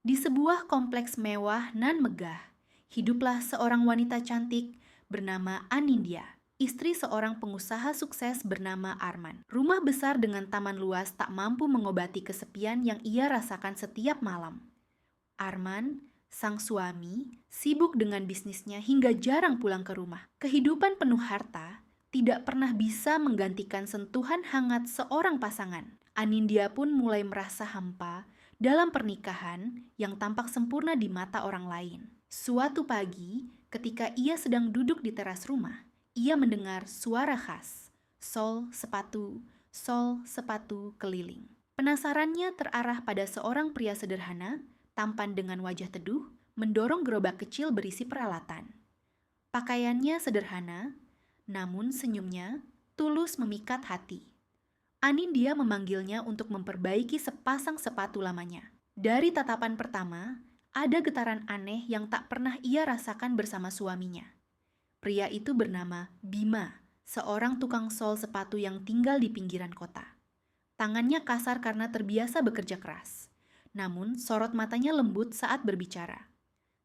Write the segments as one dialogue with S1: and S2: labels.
S1: Di sebuah kompleks mewah nan megah, hiduplah seorang wanita cantik bernama Anindya, istri seorang pengusaha sukses bernama Arman. Rumah besar dengan taman luas tak mampu mengobati kesepian yang ia rasakan setiap malam. Arman, sang suami, sibuk dengan bisnisnya hingga jarang pulang ke rumah. Kehidupan penuh harta tidak pernah bisa menggantikan sentuhan hangat seorang pasangan. Anindya pun mulai merasa hampa dalam pernikahan yang tampak sempurna di mata orang lain. Suatu pagi, ketika ia sedang duduk di teras rumah, ia mendengar suara khas, sol sepatu keliling. Penasarannya terarah pada seorang pria sederhana, tampan dengan wajah teduh, mendorong gerobak kecil berisi peralatan. Pakaiannya sederhana, namun senyumnya tulus memikat hati. Anindya memanggilnya untuk memperbaiki sepasang sepatu lamanya. Dari tatapan pertama, ada getaran aneh yang tak pernah ia rasakan bersama suaminya. Pria itu bernama Bima, seorang tukang sol sepatu yang tinggal di pinggiran kota. Tangannya kasar karena terbiasa bekerja keras. Namun, sorot matanya lembut saat berbicara.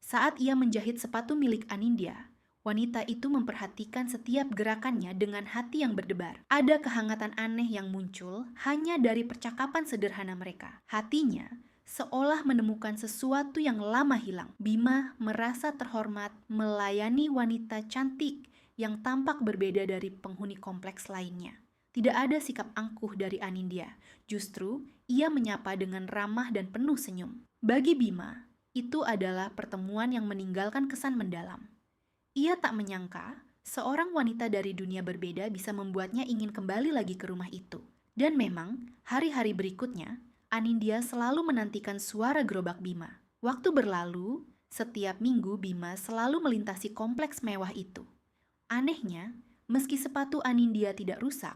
S1: Saat ia menjahit sepatu milik Anindya, wanita itu memperhatikan setiap gerakannya dengan hati yang berdebar. Ada kehangatan aneh yang muncul hanya dari percakapan sederhana mereka. Hatinya seolah menemukan sesuatu yang lama hilang. Bima merasa terhormat melayani wanita cantik yang tampak berbeda dari penghuni kompleks lainnya. Tidak ada sikap angkuh dari Anindya. Justru, ia menyapa dengan ramah dan penuh senyum. Bagi Bima, itu adalah pertemuan yang meninggalkan kesan mendalam. Ia tak menyangka seorang wanita dari dunia berbeda bisa membuatnya ingin kembali lagi ke rumah itu. Dan memang, hari-hari berikutnya, Anindya selalu menantikan suara gerobak Bima. Waktu berlalu, setiap minggu Bima selalu melintasi kompleks mewah itu. Anehnya, meski sepatu Anindya tidak rusak,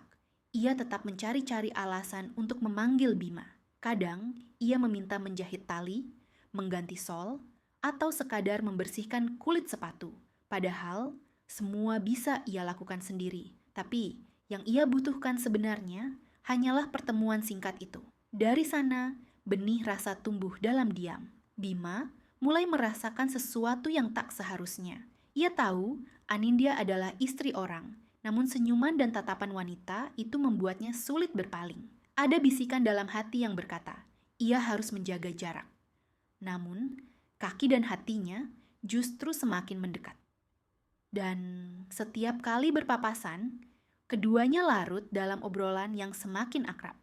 S1: ia tetap mencari-cari alasan untuk memanggil Bima. Kadang, ia meminta menjahit tali, mengganti sol, atau sekadar membersihkan kulit sepatu. Padahal, semua bisa ia lakukan sendiri. Tapi, yang ia butuhkan sebenarnya hanyalah pertemuan singkat itu. Dari sana, benih rasa tumbuh dalam diam. Bima mulai merasakan sesuatu yang tak seharusnya. Ia tahu Anindya adalah istri orang, namun senyuman dan tatapan wanita itu membuatnya sulit berpaling. Ada bisikan dalam hati yang berkata, ia harus menjaga jarak. Namun, kaki dan hatinya justru semakin mendekat. Dan setiap kali berpapasan, keduanya larut dalam obrolan yang semakin akrab.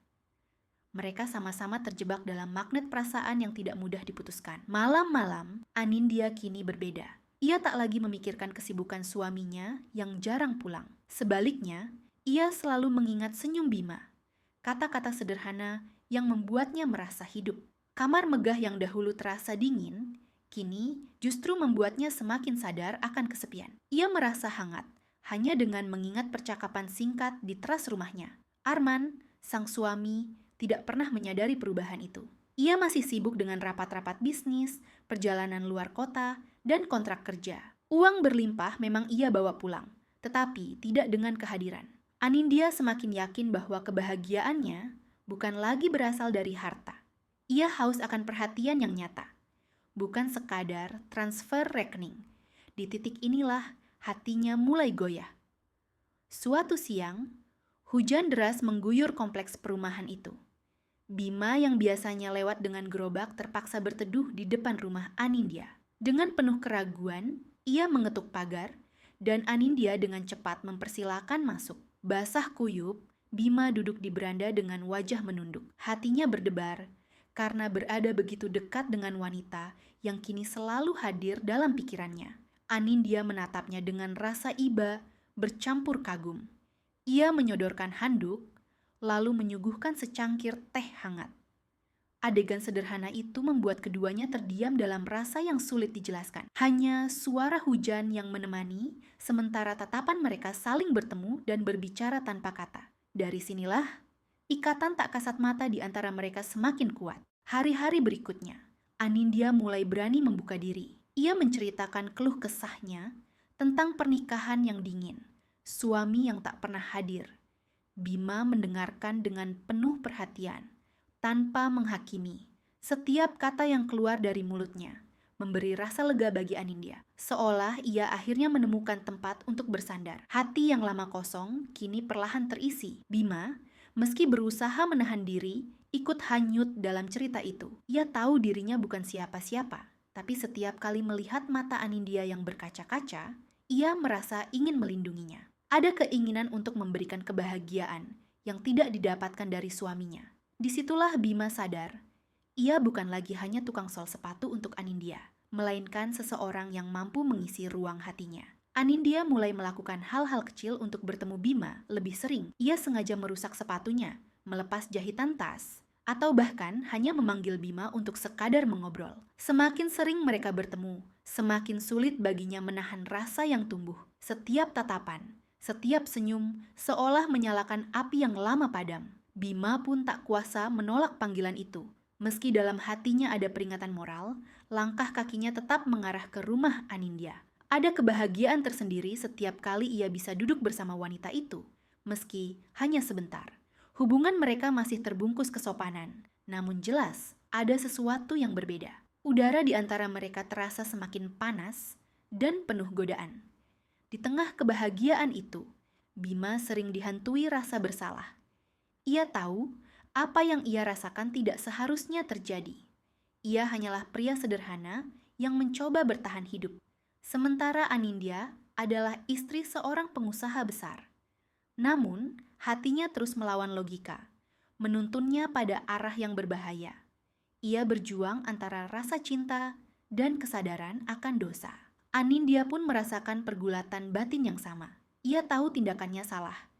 S1: Mereka sama-sama terjebak dalam magnet perasaan yang tidak mudah diputuskan. Malam-malam, Anindya kini berbeda. Ia tak lagi memikirkan kesibukan suaminya yang jarang pulang. Sebaliknya, ia selalu mengingat senyum Bima. Kata-kata sederhana yang membuatnya merasa hidup. Kamar megah yang dahulu terasa dingin, kini justru membuatnya semakin sadar akan kesepian. Ia merasa hangat hanya dengan mengingat percakapan singkat di teras rumahnya. Arman, sang suami, tidak pernah menyadari perubahan itu. Ia masih sibuk dengan rapat-rapat bisnis, perjalanan luar kota, dan kontrak kerja. Uang berlimpah memang ia bawa pulang, tetapi tidak dengan kehadiran. Anindya semakin yakin bahwa kebahagiaannya bukan lagi berasal dari harta. Ia haus akan perhatian yang nyata, bukan sekadar transfer rekening. Di titik inilah hatinya mulai goyah. Suatu siang, hujan deras mengguyur kompleks perumahan itu. Bima yang biasanya lewat dengan gerobak terpaksa berteduh di depan rumah Anindya. Dengan penuh keraguan, ia mengetuk pagar dan Anindya dengan cepat mempersilakan masuk. Basah kuyup, Bima duduk di beranda dengan wajah menunduk. Hatinya berdebar karena berada begitu dekat dengan wanita yang kini selalu hadir dalam pikirannya. Anindya menatapnya dengan rasa iba bercampur kagum. Ia menyodorkan handuk, lalu menyuguhkan secangkir teh hangat. Adegan sederhana itu membuat keduanya terdiam dalam rasa yang sulit dijelaskan. Hanya suara hujan yang menemani, sementara tatapan mereka saling bertemu dan berbicara tanpa kata. Dari sinilah, ikatan tak kasat mata di antara mereka semakin kuat. Hari-hari berikutnya, Anindya mulai berani membuka diri. Ia menceritakan keluh kesahnya tentang pernikahan yang dingin, suami yang tak pernah hadir. Bima mendengarkan dengan penuh perhatian, tanpa menghakimi, Setiap kata yang keluar dari mulutnya memberi rasa lega bagi Anindya, seolah ia akhirnya menemukan tempat untuk bersandar. Hati yang lama kosong kini perlahan terisi. Bima, meski berusaha menahan diri, ikut hanyut dalam cerita itu. Ia tahu dirinya bukan siapa-siapa, tapi setiap kali melihat mata Anindya yang berkaca-kaca, ia merasa ingin melindunginya. Ada keinginan untuk memberikan kebahagiaan yang tidak didapatkan dari suaminya. Disitulah Bima sadar, ia bukan lagi hanya tukang sol sepatu untuk Anindya, melainkan seseorang yang mampu mengisi ruang hatinya. Anindya mulai melakukan hal-hal kecil untuk bertemu Bima lebih sering. Ia sengaja merusak sepatunya, melepas jahitan tas, atau bahkan hanya memanggil Bima untuk sekadar mengobrol. Semakin sering mereka bertemu, semakin sulit baginya menahan rasa yang tumbuh. Setiap tatapan, setiap senyum, seolah menyalakan api yang lama padam. Bima pun tak kuasa menolak panggilan itu. Meski dalam hatinya ada peringatan moral, langkah kakinya tetap mengarah ke rumah Anindya. Ada kebahagiaan tersendiri setiap kali ia bisa duduk bersama wanita itu, meski hanya sebentar. Hubungan mereka masih terbungkus kesopanan, namun jelas ada sesuatu yang berbeda. Udara di antara mereka terasa semakin panas dan penuh godaan. Di tengah kebahagiaan itu, Bima sering dihantui rasa bersalah. Ia tahu apa yang ia rasakan tidak seharusnya terjadi. Ia hanyalah pria sederhana yang mencoba bertahan hidup. Sementara Anindya adalah istri seorang pengusaha besar. Namun, hatinya terus melawan logika, menuntunnya pada arah yang berbahaya. Ia berjuang antara rasa cinta dan kesadaran akan dosa. Anindya pun merasakan pergulatan batin yang sama. Ia tahu tindakannya salah.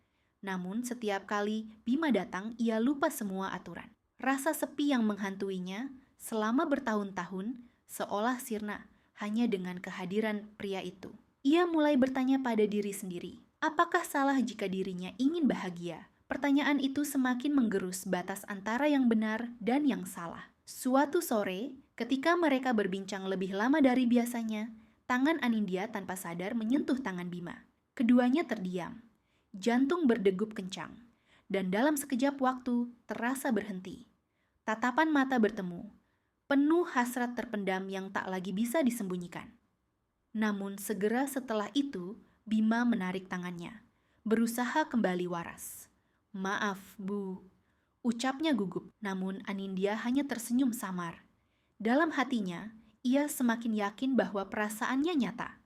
S1: Namun setiap kali Bima datang, ia lupa semua aturan. Rasa sepi yang menghantuinya selama bertahun-tahun seolah sirna hanya dengan kehadiran pria itu. Ia mulai bertanya pada diri sendiri, apakah salah jika dirinya ingin bahagia? Pertanyaan itu semakin menggerus batas antara yang benar dan yang salah. Suatu sore, ketika mereka berbincang lebih lama dari biasanya, tangan Anindya tanpa sadar menyentuh tangan Bima. Keduanya terdiam. Jantung berdegup kencang, dan dalam sekejap waktu terasa berhenti. Tatapan mata bertemu, penuh hasrat terpendam yang tak lagi bisa disembunyikan. Namun segera setelah itu, Bima menarik tangannya, berusaha kembali waras. "Maaf, Bu," ucapnya gugup, namun Anindya hanya tersenyum samar. Dalam hatinya, ia semakin yakin bahwa perasaannya nyata.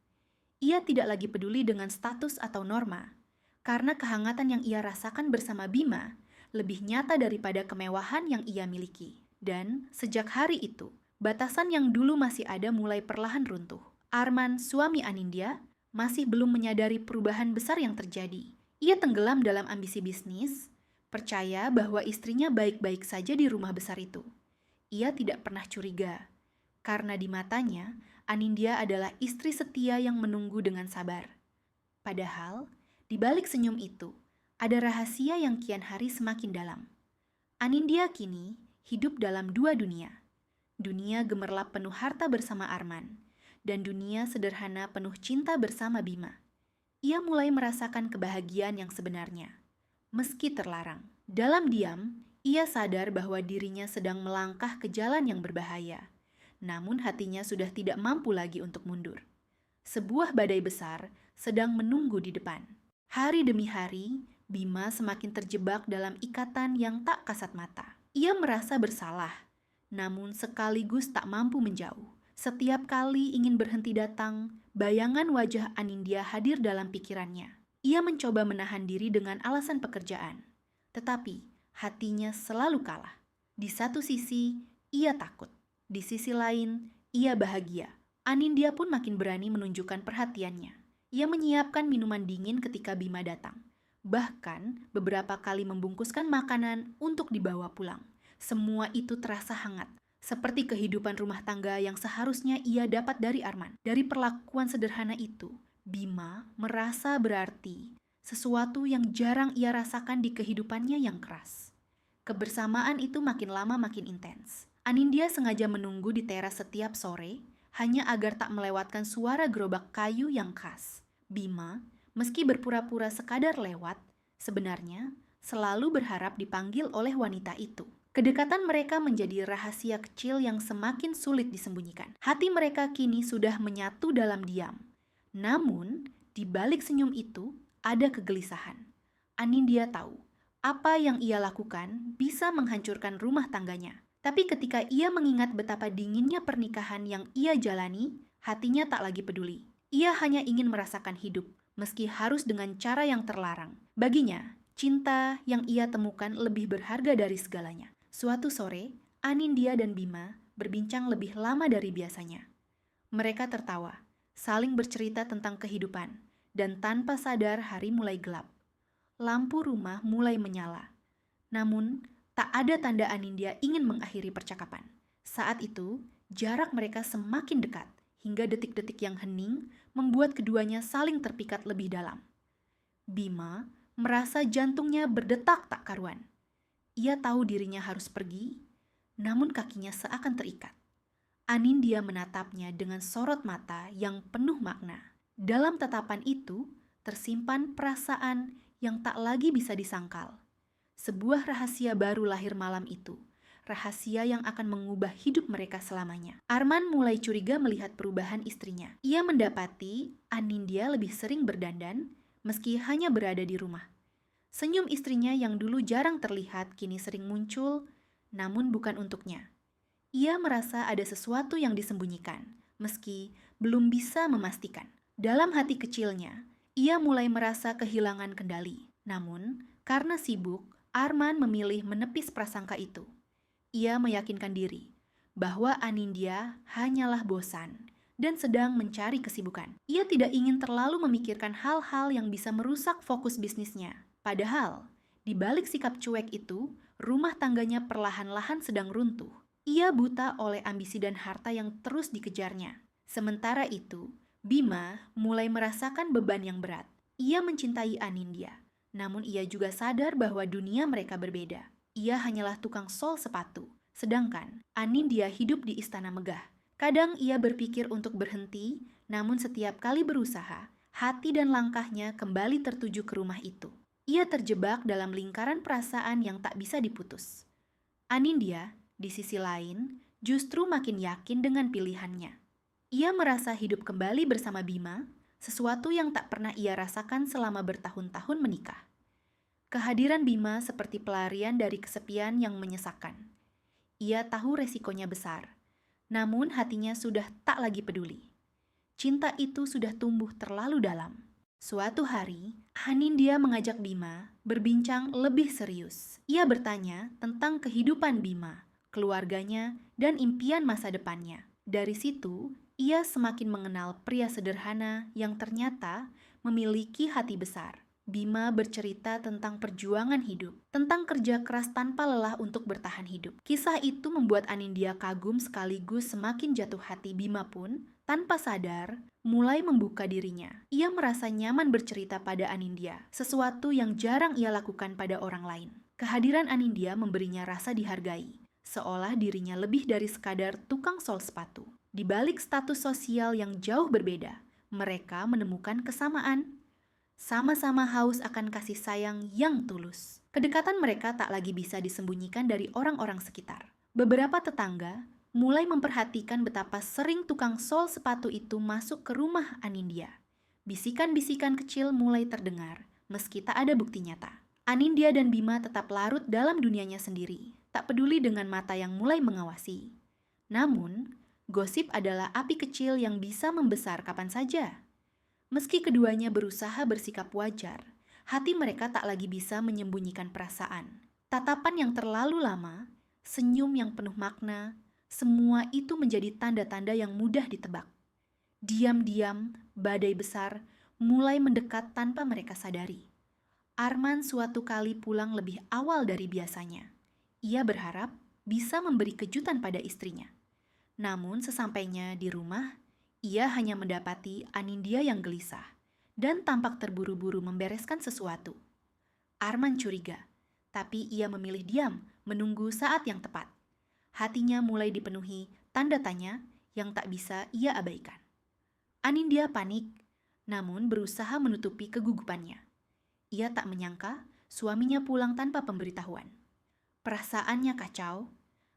S1: Ia tidak lagi peduli dengan status atau norma, karena kehangatan yang ia rasakan bersama Bima lebih nyata daripada kemewahan yang ia miliki. Dan sejak hari itu, batasan yang dulu masih ada mulai perlahan runtuh. Arman, suami Anindya, masih belum menyadari perubahan besar yang terjadi. Ia tenggelam dalam ambisi bisnis, percaya bahwa istrinya baik-baik saja di rumah besar itu. Ia tidak pernah curiga, karena di matanya, Anindya adalah istri setia yang menunggu dengan sabar. Padahal, di balik senyum itu, ada rahasia yang kian hari semakin dalam. Anindya kini hidup dalam dua dunia. Dunia gemerlap penuh harta bersama Arman, dan dunia sederhana penuh cinta bersama Bima. Ia mulai merasakan kebahagiaan yang sebenarnya, meski terlarang. Dalam diam, ia sadar bahwa dirinya sedang melangkah ke jalan yang berbahaya. Namun hatinya sudah tidak mampu lagi untuk mundur. Sebuah badai besar sedang menunggu di depan. Hari demi hari, Bima semakin terjebak dalam ikatan yang tak kasat mata. Ia merasa bersalah, namun sekaligus tak mampu menjauh. Setiap kali ingin berhenti datang, bayangan wajah Anindya hadir dalam pikirannya. Ia mencoba menahan diri dengan alasan pekerjaan, tetapi hatinya selalu kalah. Di satu sisi, ia takut. Di sisi lain, ia bahagia. Anindya pun makin berani menunjukkan perhatiannya. Ia menyiapkan minuman dingin ketika Bima datang. Bahkan beberapa kali membungkuskan makanan untuk dibawa pulang. Semua itu terasa hangat, seperti kehidupan rumah tangga yang seharusnya ia dapat dari Arman. Dari perlakuan sederhana itu, Bima merasa berarti, sesuatu yang jarang ia rasakan di kehidupannya yang keras. Kebersamaan itu makin lama makin intens. Anindya sengaja menunggu di teras setiap sore, hanya agar tak melewatkan suara gerobak kayu yang khas. Bima, meski berpura-pura sekadar lewat, sebenarnya selalu berharap dipanggil oleh wanita itu. Kedekatan mereka menjadi rahasia kecil yang semakin sulit disembunyikan. Hati mereka kini sudah menyatu dalam diam. Namun, di balik senyum itu ada kegelisahan. Anindya tahu apa yang ia lakukan bisa menghancurkan rumah tangganya. Tapi ketika ia mengingat betapa dinginnya pernikahan yang ia jalani, hatinya tak lagi peduli. Ia hanya ingin merasakan hidup, meski harus dengan cara yang terlarang. Baginya, cinta yang ia temukan lebih berharga dari segalanya. Suatu sore, Anindya dan Bima berbincang lebih lama dari biasanya. Mereka tertawa, saling bercerita tentang kehidupan, dan tanpa sadar hari mulai gelap. Lampu rumah mulai menyala. Namun, tak ada tanda Anindya ingin mengakhiri percakapan. Saat itu, jarak mereka semakin dekat, hingga detik-detik yang hening membuat keduanya saling terpikat lebih dalam. Bima merasa jantungnya berdetak tak karuan. Ia tahu dirinya harus pergi, namun kakinya seakan terikat. Anindya menatapnya dengan sorot mata yang penuh makna. Dalam tatapan itu, tersimpan perasaan yang tak lagi bisa disangkal. Sebuah rahasia baru lahir malam itu, rahasia yang akan mengubah hidup mereka selamanya. Arman mulai curiga melihat perubahan istrinya. Ia mendapati Anindya lebih sering berdandan meski hanya berada di rumah. Senyum istrinya yang dulu jarang terlihat kini sering muncul, namun bukan untuknya. Ia merasa ada sesuatu yang disembunyikan, meski belum bisa memastikan. Dalam hati kecilnya, ia mulai merasa kehilangan kendali. Namun, karena sibuk, Arman memilih menepis prasangka itu. Ia meyakinkan diri bahwa Anindya hanyalah bosan dan sedang mencari kesibukan. Ia tidak ingin terlalu memikirkan hal-hal yang bisa merusak fokus bisnisnya. Padahal, di balik sikap cuek itu, rumah tangganya perlahan-lahan sedang runtuh. Ia buta oleh ambisi dan harta yang terus dikejarnya. Sementara itu, Bima mulai merasakan beban yang berat. Ia mencintai Anindya, namun ia juga sadar bahwa dunia mereka berbeda. Ia hanyalah tukang sol sepatu, sedangkan Anindya hidup di istana megah. Kadang ia berpikir untuk berhenti, namun setiap kali berusaha, hati dan langkahnya kembali tertuju ke rumah itu. Ia terjebak dalam lingkaran perasaan yang tak bisa diputus. Anindya, di sisi lain, justru makin yakin dengan pilihannya. Ia merasa hidup kembali bersama Bima, sesuatu yang tak pernah ia rasakan selama bertahun-tahun menikah. Kehadiran Bima seperti pelarian dari kesepian yang menyesakkan. Ia tahu resikonya besar, namun hatinya sudah tak lagi peduli. Cinta itu sudah tumbuh terlalu dalam. Suatu hari, Anindya mengajak Bima berbincang lebih serius. Ia bertanya tentang kehidupan Bima, keluarganya, dan impian masa depannya. Dari situ, ia semakin mengenal pria sederhana yang ternyata memiliki hati besar. Bima bercerita tentang perjuangan hidup, tentang kerja keras tanpa lelah untuk bertahan hidup. Kisah itu membuat Anindya kagum sekaligus semakin jatuh hati. Bima pun, tanpa sadar, mulai membuka dirinya. Ia merasa nyaman bercerita pada Anindya, sesuatu yang jarang ia lakukan pada orang lain. Kehadiran Anindya memberinya rasa dihargai, seolah dirinya lebih dari sekadar tukang sol sepatu. Di balik status sosial yang jauh berbeda, mereka menemukan kesamaan. Sama-sama haus akan kasih sayang yang tulus. Kedekatan mereka tak lagi bisa disembunyikan dari orang-orang sekitar. Beberapa tetangga mulai memperhatikan betapa sering tukang sol sepatu itu masuk ke rumah Anindya. Bisikan-bisikan kecil mulai terdengar, meski tak ada bukti nyata. Anindya dan Bima tetap larut dalam dunianya sendiri, tak peduli dengan mata yang mulai mengawasi. Namun, gosip adalah api kecil yang bisa membesar kapan saja. Meski keduanya berusaha bersikap wajar, hati mereka tak lagi bisa menyembunyikan perasaan. Tatapan yang terlalu lama, senyum yang penuh makna, semua itu menjadi tanda-tanda yang mudah ditebak. Diam-diam, badai besar mulai mendekat tanpa mereka sadari. Arman suatu kali pulang lebih awal dari biasanya. Ia berharap bisa memberi kejutan pada istrinya. Namun sesampainya di rumah, ia hanya mendapati Anindya yang gelisah dan tampak terburu-buru membereskan sesuatu. Arman curiga, tapi ia memilih diam menunggu saat yang tepat. Hatinya mulai dipenuhi tanda tanya yang tak bisa ia abaikan. Anindya panik, namun berusaha menutupi kegugupannya. Ia tak menyangka suaminya pulang tanpa pemberitahuan. Perasaannya kacau,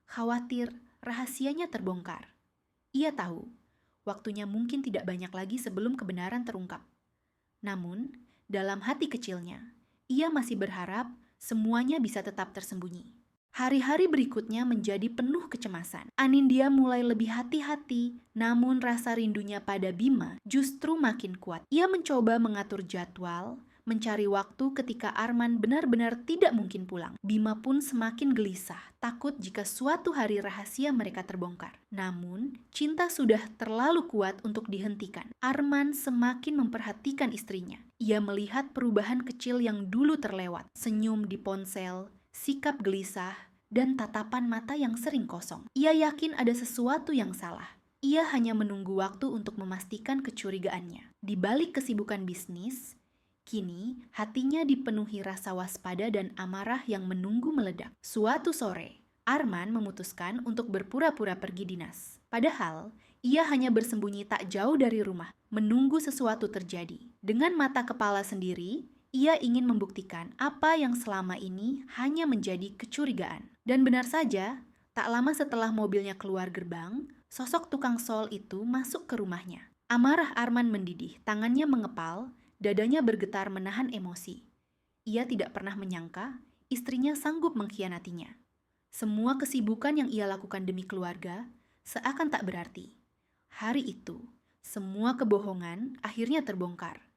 S1: khawatir rahasianya terbongkar. Ia tahu, waktunya mungkin tidak banyak lagi sebelum kebenaran terungkap. Namun, dalam hati kecilnya, ia masih berharap semuanya bisa tetap tersembunyi. Hari-hari berikutnya menjadi penuh kecemasan. Anindya mulai lebih hati-hati, namun rasa rindunya pada Bima justru makin kuat. Ia mencoba mengatur jadwal, mencari waktu ketika Arman benar-benar tidak mungkin pulang. Bima pun semakin gelisah, takut jika suatu hari rahasia mereka terbongkar. Namun, cinta sudah terlalu kuat untuk dihentikan. Arman semakin memperhatikan istrinya. Ia melihat perubahan kecil yang dulu terlewat, senyum di ponsel, sikap gelisah, dan tatapan mata yang sering kosong. Ia yakin ada sesuatu yang salah. Ia hanya menunggu waktu untuk memastikan kecurigaannya. Di balik kesibukan bisnis, kini hatinya dipenuhi rasa waspada dan amarah yang menunggu meledak. Suatu sore, Arman memutuskan untuk berpura-pura pergi dinas. Padahal, ia hanya bersembunyi tak jauh dari rumah, menunggu sesuatu terjadi. Dengan mata kepala sendiri, ia ingin membuktikan apa yang selama ini hanya menjadi kecurigaan. Dan benar saja, tak lama setelah mobilnya keluar gerbang, sosok tukang sol itu masuk ke rumahnya. Amarah Arman mendidih, tangannya mengepal, dadanya bergetar menahan emosi. Ia tidak pernah menyangka istrinya sanggup mengkhianatinya. Semua kesibukan yang ia lakukan demi keluarga seakan tak berarti. Hari itu, semua kebohongan akhirnya terbongkar.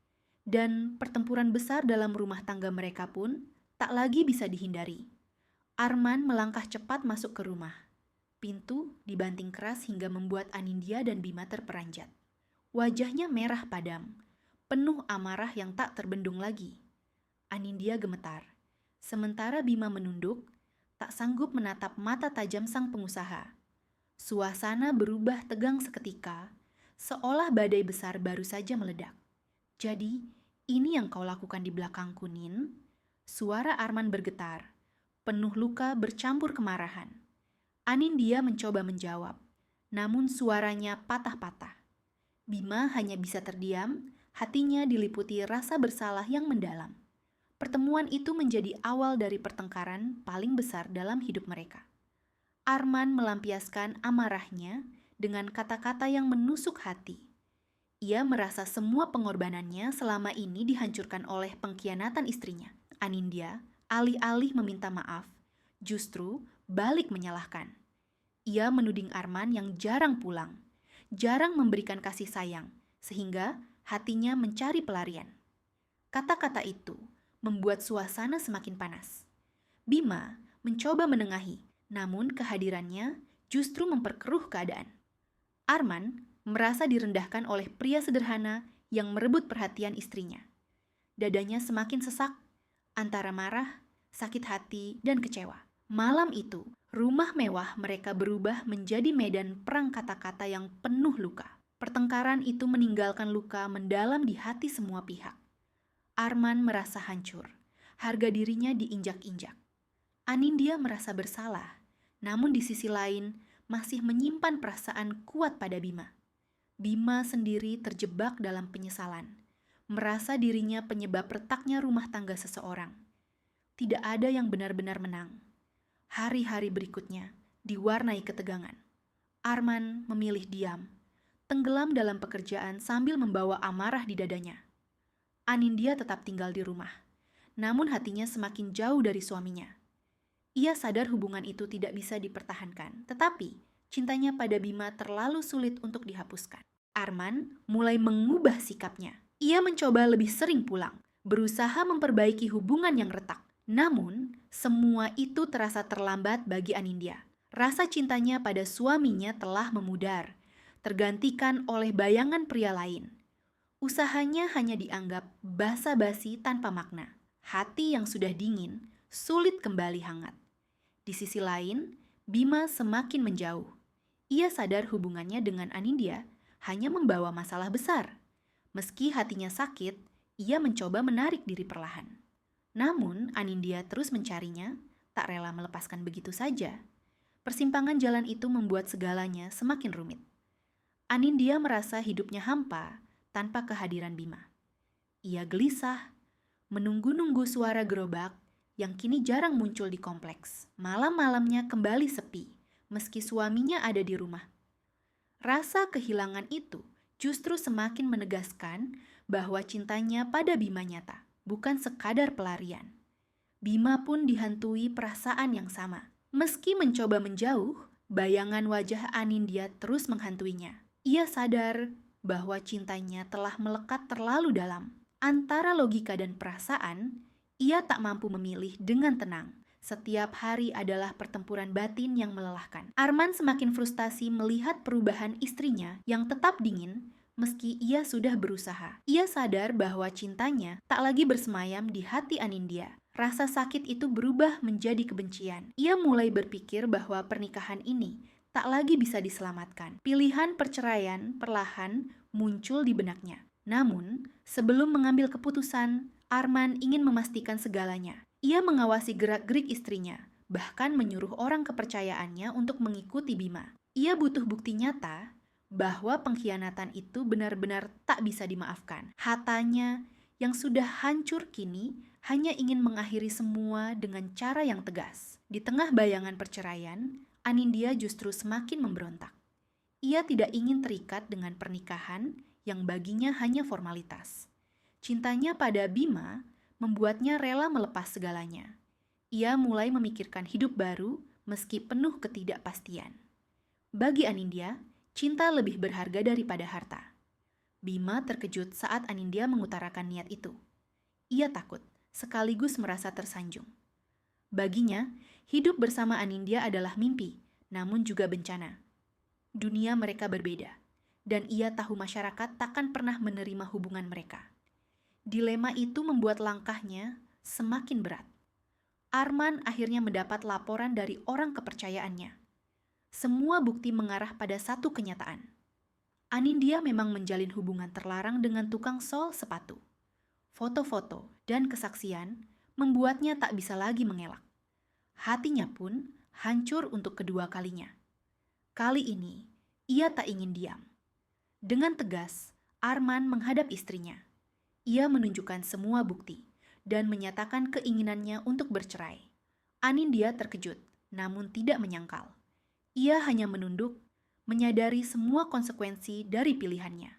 S1: Dan pertempuran besar dalam rumah tangga mereka pun tak lagi bisa dihindari. Arman melangkah cepat masuk ke rumah. Pintu dibanting keras hingga membuat Anindya dan Bima terperanjat. Wajahnya merah padam, penuh amarah yang tak terbendung lagi. Anindya gemetar, sementara Bima menunduk, tak sanggup menatap mata tajam sang pengusaha. Suasana berubah tegang seketika, seolah badai besar baru saja meledak. Jadi, ini yang kau lakukan di belakangku, Nin? Suara Arman bergetar, penuh luka bercampur kemarahan. Anindya mencoba menjawab, namun suaranya patah-patah. Bima hanya bisa terdiam, hatinya diliputi rasa bersalah yang mendalam. Pertemuan itu menjadi awal dari pertengkaran paling besar dalam hidup mereka. Arman melampiaskan amarahnya dengan kata-kata yang menusuk hati. Ia merasa semua pengorbanannya selama ini dihancurkan oleh pengkhianatan istrinya. Anindya, alih-alih meminta maaf, justru balik menyalahkan. Ia menuding Arman yang jarang pulang, jarang memberikan kasih sayang, sehingga hatinya mencari pelarian. Kata-kata itu membuat suasana semakin panas. Bima mencoba menengahi, namun kehadirannya justru memperkeruh keadaan. Arman merasa direndahkan oleh pria sederhana yang merebut perhatian istrinya. Dadanya semakin sesak, antara marah, sakit hati, dan kecewa. Malam itu, rumah mewah mereka berubah menjadi medan perang kata-kata yang penuh luka. Pertengkaran itu meninggalkan luka mendalam di hati semua pihak. Arman merasa hancur, harga dirinya diinjak-injak. Anindya merasa bersalah, namun di sisi lain masih menyimpan perasaan kuat pada Bima. Bima sendiri terjebak dalam penyesalan, merasa dirinya penyebab retaknya rumah tangga seseorang. Tidak ada yang benar-benar menang. Hari-hari berikutnya diwarnai ketegangan. Arman memilih diam, tenggelam dalam pekerjaan sambil membawa amarah di dadanya. Anindya tetap tinggal di rumah, namun hatinya semakin jauh dari suaminya. Ia sadar hubungan itu tidak bisa dipertahankan, tetapi cintanya pada Bima terlalu sulit untuk dihapuskan. Arman mulai mengubah sikapnya. Ia mencoba lebih sering pulang, berusaha memperbaiki hubungan yang retak. Namun, semua itu terasa terlambat bagi Anindya. Rasa cintanya pada suaminya telah memudar, tergantikan oleh bayangan pria lain. Usahanya hanya dianggap basa-basi tanpa makna. Hati yang sudah dingin, sulit kembali hangat. Di sisi lain, Bima semakin menjauh. Ia sadar hubungannya dengan Anindya hanya membawa masalah besar. Meski hatinya sakit, ia mencoba menarik diri perlahan. Namun, Anindya terus mencarinya, tak rela melepaskan begitu saja. Persimpangan jalan itu membuat segalanya semakin rumit. Anindya merasa hidupnya hampa tanpa kehadiran Bima. Ia gelisah, menunggu-nunggu suara gerobak, yang kini jarang muncul di kompleks. Malam-malamnya kembali sepi, meski suaminya ada di rumah. Rasa kehilangan itu justru semakin menegaskan bahwa cintanya pada Bima nyata, bukan sekadar pelarian. Bima pun dihantui perasaan yang sama. Meski mencoba menjauh, bayangan wajah Anindya terus menghantuinya. Ia sadar bahwa cintanya telah melekat terlalu dalam. Antara logika dan perasaan, ia tak mampu memilih dengan tenang. Setiap hari adalah pertempuran batin yang melelahkan. Arman semakin frustasi melihat perubahan istrinya yang tetap dingin meski ia sudah berusaha. Ia sadar bahwa cintanya tak lagi bersemayam di hati Anindya. Rasa sakit itu berubah menjadi kebencian. Ia mulai berpikir bahwa pernikahan ini tak lagi bisa diselamatkan. Pilihan perceraian perlahan muncul di benaknya. Namun, sebelum mengambil keputusan, Arman ingin memastikan segalanya. Ia mengawasi gerak-gerik istrinya, bahkan menyuruh orang kepercayaannya untuk mengikuti Bima. Ia butuh bukti nyata bahwa pengkhianatan itu benar-benar tak bisa dimaafkan. Hatanya yang sudah hancur kini hanya ingin mengakhiri semua dengan cara yang tegas. Di tengah bayangan perceraian, Anindya justru semakin memberontak. Ia tidak ingin terikat dengan pernikahan yang baginya hanya formalitas. Cintanya pada Bima membuatnya rela melepas segalanya. Ia mulai memikirkan hidup baru meski penuh ketidakpastian. Bagi Anindya, cinta lebih berharga daripada harta. Bima terkejut saat Anindya mengutarakan niat itu. Ia takut, sekaligus merasa tersanjung. Baginya, hidup bersama Anindya adalah mimpi, namun juga bencana. Dunia mereka berbeda, dan ia tahu masyarakat takkan pernah menerima hubungan mereka. Dilema itu membuat langkahnya semakin berat. Arman akhirnya mendapat laporan dari orang kepercayaannya. Semua bukti mengarah pada satu kenyataan. Anindya memang menjalin hubungan terlarang dengan tukang sol sepatu. Foto-foto dan kesaksian membuatnya tak bisa lagi mengelak. Hatinya pun hancur untuk kedua kalinya. Kali ini, ia tak ingin diam. Dengan tegas, Arman menghadap istrinya. Ia menunjukkan semua bukti dan menyatakan keinginannya untuk bercerai. Anindya terkejut, namun tidak menyangkal. Ia hanya menunduk, menyadari semua konsekuensi dari pilihannya.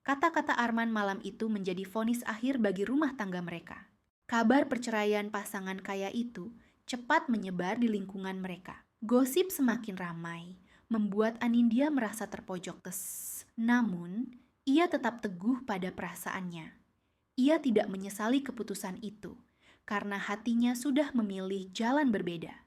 S1: Kata-kata Arman malam itu menjadi vonis akhir bagi rumah tangga mereka. Kabar perceraian pasangan kaya itu cepat menyebar di lingkungan mereka. Gosip semakin ramai, membuat Anindya merasa terpojok. Namun, ia tetap teguh pada perasaannya. Ia tidak menyesali keputusan itu, karena hatinya sudah memilih jalan berbeda.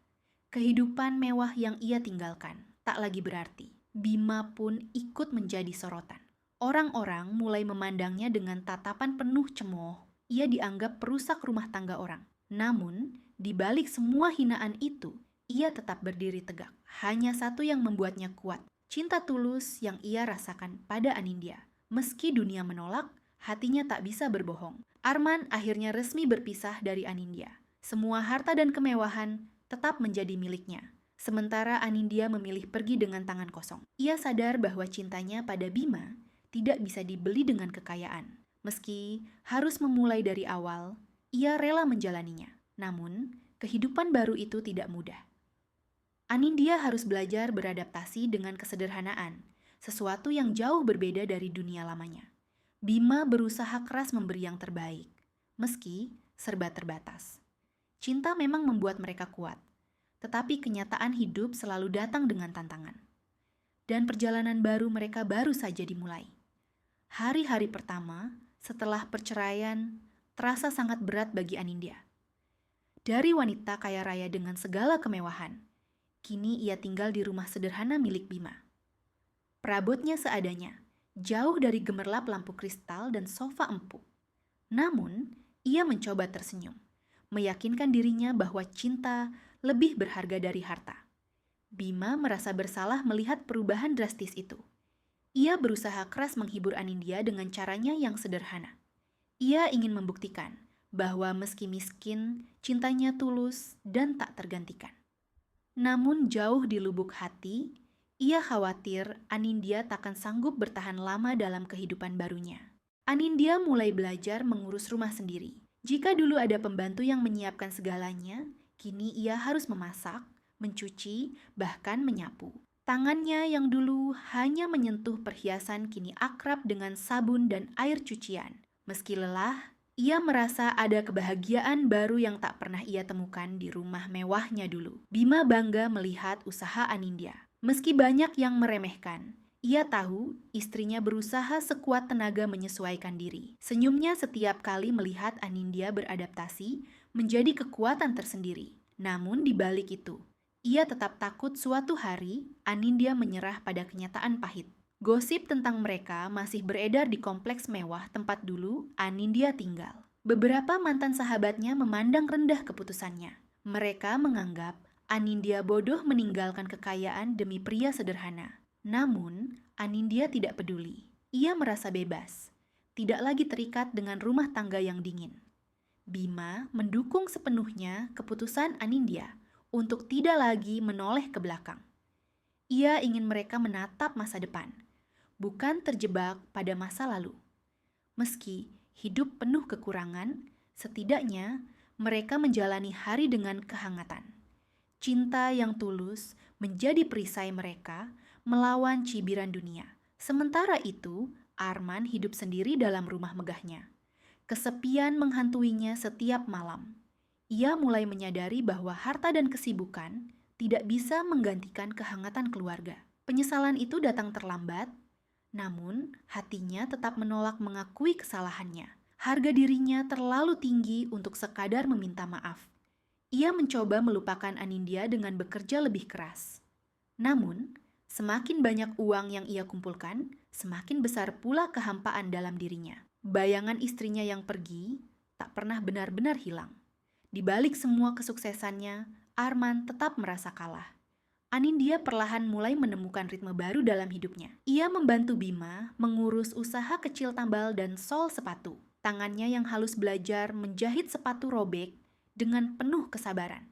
S1: Kehidupan mewah yang ia tinggalkan tak lagi berarti. Bima pun ikut menjadi sorotan. Orang-orang mulai memandangnya dengan tatapan penuh cemooh. Ia dianggap perusak rumah tangga orang. Namun, di balik semua hinaan itu, ia tetap berdiri tegak. Hanya satu yang membuatnya kuat, cinta tulus yang ia rasakan pada Anindya. Meski dunia menolak, hatinya tak bisa berbohong. Arman akhirnya resmi berpisah dari Anindya. Semua harta dan kemewahan tetap menjadi miliknya. Sementara Anindya memilih pergi dengan tangan kosong. Ia sadar bahwa cintanya pada Bima tidak bisa dibeli dengan kekayaan. Meski harus memulai dari awal, ia rela menjalaninya. Namun, kehidupan baru itu tidak mudah. Anindya harus belajar beradaptasi dengan kesederhanaan, sesuatu yang jauh berbeda dari dunia lamanya. Bima berusaha keras memberi yang terbaik, meski serba terbatas. Cinta memang membuat mereka kuat, tetapi kenyataan hidup selalu datang dengan tantangan. Dan perjalanan baru mereka baru saja dimulai. Hari-hari pertama setelah perceraian terasa sangat berat bagi Anindya. Dari wanita kaya raya dengan segala kemewahan, kini ia tinggal di rumah sederhana milik Bima. Perabotnya seadanya, jauh dari gemerlap lampu kristal dan sofa empuk. Namun, ia mencoba tersenyum, meyakinkan dirinya bahwa cinta lebih berharga dari harta. Bima merasa bersalah melihat perubahan drastis itu. Ia berusaha keras menghibur Anindya dengan caranya yang sederhana. Ia ingin membuktikan bahwa meski miskin, cintanya tulus dan tak tergantikan. Namun jauh di lubuk hati, ia khawatir Anindya takkan sanggup bertahan lama dalam kehidupan barunya. Anindya mulai belajar mengurus rumah sendiri. Jika dulu ada pembantu yang menyiapkan segalanya, kini ia harus memasak, mencuci, bahkan menyapu. Tangannya yang dulu hanya menyentuh perhiasan kini akrab dengan sabun dan air cucian. Meski lelah, ia merasa ada kebahagiaan baru yang tak pernah ia temukan di rumah mewahnya dulu. Bima bangga melihat usaha Anindya. Meski banyak yang meremehkan, ia tahu istrinya berusaha sekuat tenaga menyesuaikan diri. Senyumnya setiap kali melihat Anindya beradaptasi menjadi kekuatan tersendiri. Namun di balik itu, ia tetap takut suatu hari Anindya menyerah pada kenyataan pahit. Gosip tentang mereka masih beredar di kompleks mewah tempat dulu Anindya tinggal. Beberapa mantan sahabatnya memandang rendah keputusannya. Mereka menganggap Anindya bodoh meninggalkan kekayaan demi pria sederhana. Namun, Anindya tidak peduli. Ia merasa bebas, tidak lagi terikat dengan rumah tangga yang dingin. Bima mendukung sepenuhnya keputusan Anindya untuk tidak lagi menoleh ke belakang. Ia ingin mereka menatap masa depan, bukan terjebak pada masa lalu. Meski hidup penuh kekurangan, setidaknya mereka menjalani hari dengan kehangatan. Cinta yang tulus menjadi perisai mereka melawan cibiran dunia. Sementara itu, Arman hidup sendiri dalam rumah megahnya. Kesepian menghantuinya setiap malam. Ia mulai menyadari bahwa harta dan kesibukan tidak bisa menggantikan kehangatan keluarga. Penyesalan itu datang terlambat, namun hatinya tetap menolak mengakui kesalahannya. Harga dirinya terlalu tinggi untuk sekadar meminta maaf. Ia mencoba melupakan Anindya dengan bekerja lebih keras. Namun, semakin banyak uang yang ia kumpulkan, semakin besar pula kehampaan dalam dirinya. Bayangan istrinya yang pergi tak pernah benar-benar hilang. Di balik semua kesuksesannya, Arman tetap merasa kalah. Anindya perlahan mulai menemukan ritme baru dalam hidupnya. Ia membantu Bima mengurus usaha kecil tambal dan sol sepatu. Tangannya yang halus belajar menjahit sepatu robek dengan penuh kesabaran.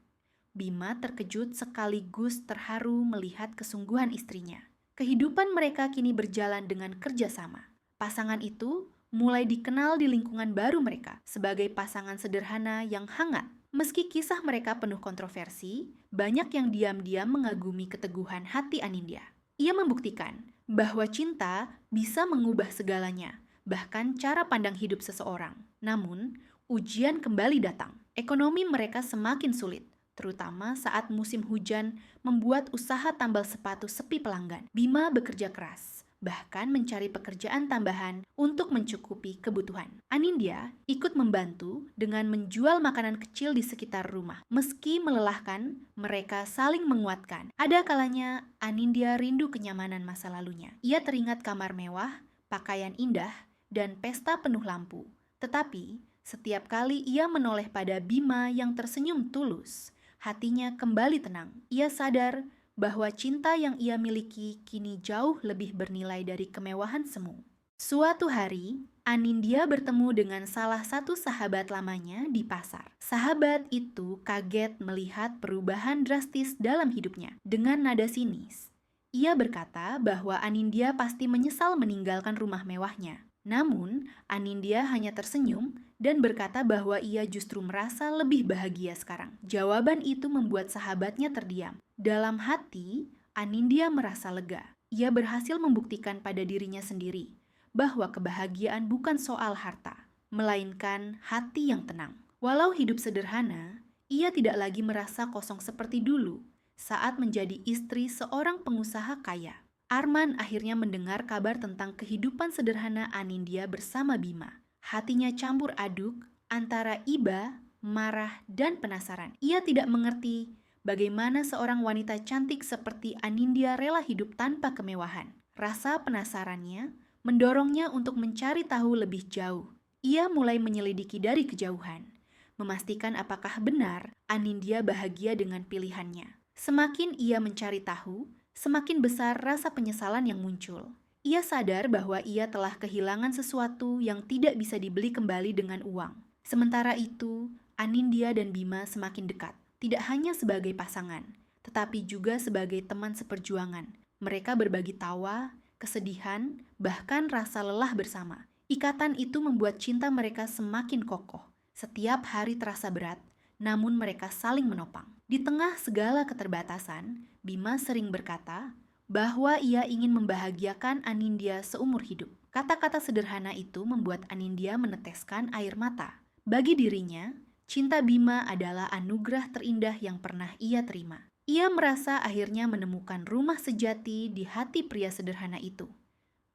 S1: Bima terkejut sekaligus terharu melihat kesungguhan istrinya. Kehidupan mereka kini berjalan dengan kerjasama. Pasangan itu mulai dikenal di lingkungan baru mereka sebagai pasangan sederhana yang hangat. Meski kisah mereka penuh kontroversi, banyak yang diam-diam mengagumi keteguhan hati Anindya. Ia membuktikan bahwa cinta bisa mengubah segalanya, bahkan cara pandang hidup seseorang. Namun, ujian kembali datang. Ekonomi mereka semakin sulit, terutama saat musim hujan membuat usaha tambal sepatu sepi pelanggan. Bima bekerja keras, bahkan mencari pekerjaan tambahan untuk mencukupi kebutuhan. Anindya ikut membantu dengan menjual makanan kecil di sekitar rumah. Meski melelahkan, mereka saling menguatkan. Ada kalanya Anindya rindu kenyamanan masa lalunya. Ia teringat kamar mewah, pakaian indah, dan pesta penuh lampu. Tetapi, setiap kali ia menoleh pada Bima yang tersenyum tulus, hatinya kembali tenang. Ia sadar bahwa cinta yang ia miliki kini jauh lebih bernilai dari kemewahan semu. Suatu hari, Anindya bertemu dengan salah satu sahabat lamanya di pasar. Sahabat itu kaget melihat perubahan drastis dalam hidupnya. Dengan nada sinis, ia berkata bahwa Anindya pasti menyesal meninggalkan rumah mewahnya. Namun, Anindya hanya tersenyum dan berkata bahwa ia justru merasa lebih bahagia sekarang. Jawaban itu membuat sahabatnya terdiam. Dalam hati, Anindya merasa lega. Ia berhasil membuktikan pada dirinya sendiri bahwa kebahagiaan bukan soal harta, melainkan hati yang tenang. Walau hidup sederhana, ia tidak lagi merasa kosong seperti dulu saat menjadi istri seorang pengusaha kaya. Arman akhirnya mendengar kabar tentang kehidupan sederhana Anindya bersama Bima. Hatinya campur aduk antara iba, marah, dan penasaran. Ia tidak mengerti bagaimana seorang wanita cantik seperti Anindya rela hidup tanpa kemewahan. Rasa penasarannya mendorongnya untuk mencari tahu lebih jauh. Ia mulai menyelidiki dari kejauhan, memastikan apakah benar Anindya bahagia dengan pilihannya. Semakin ia mencari tahu, semakin besar rasa penyesalan yang muncul. Ia sadar bahwa ia telah kehilangan sesuatu yang tidak bisa dibeli kembali dengan uang. Sementara itu, Anindya dan Bima semakin dekat, tidak hanya sebagai pasangan, tetapi juga sebagai teman seperjuangan. Mereka berbagi tawa, kesedihan, bahkan rasa lelah bersama. Ikatan itu membuat cinta mereka semakin kokoh. Setiap hari terasa berat, namun mereka saling menopang. Di tengah segala keterbatasan, Bima sering berkata bahwa ia ingin membahagiakan Anindya seumur hidup. Kata-kata sederhana itu membuat Anindya meneteskan air mata. Bagi dirinya, cinta Bima adalah anugerah terindah yang pernah ia terima. Ia merasa akhirnya menemukan rumah sejati di hati pria sederhana itu.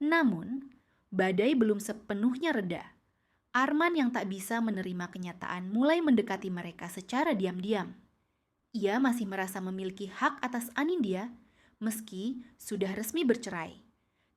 S1: Namun, badai belum sepenuhnya reda. Arman yang tak bisa menerima kenyataan mulai mendekati mereka secara diam-diam. Ia masih merasa memiliki hak atas Anindya meski sudah resmi bercerai.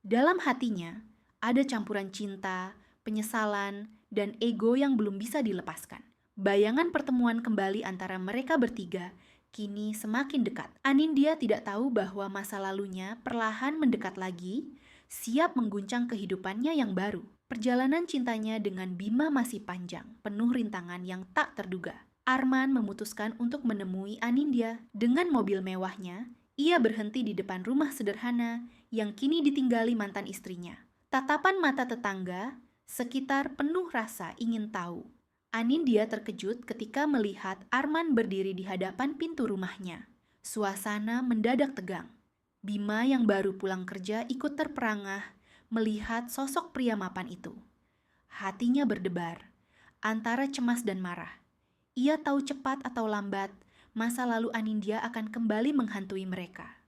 S1: Dalam hatinya, ada campuran cinta, penyesalan, dan ego yang belum bisa dilepaskan. Bayangan pertemuan kembali antara mereka bertiga kini semakin dekat. Anindya tidak tahu bahwa masa lalunya perlahan mendekat lagi, siap mengguncang kehidupannya yang baru. Perjalanan cintanya dengan Bima masih panjang, penuh rintangan yang tak terduga. Arman memutuskan untuk menemui Anindya. Dengan mobil mewahnya, ia berhenti di depan rumah sederhana yang kini ditinggali mantan istrinya. Tatapan mata tetangga sekitar penuh rasa ingin tahu. Anindya terkejut ketika melihat Arman berdiri di hadapan pintu rumahnya. Suasana mendadak tegang. Bima yang baru pulang kerja ikut terperangah melihat sosok pria mapan itu. Hatinya berdebar, antara cemas dan marah. Ia tahu cepat atau lambat, masa lalu Anindya akan kembali menghantui mereka.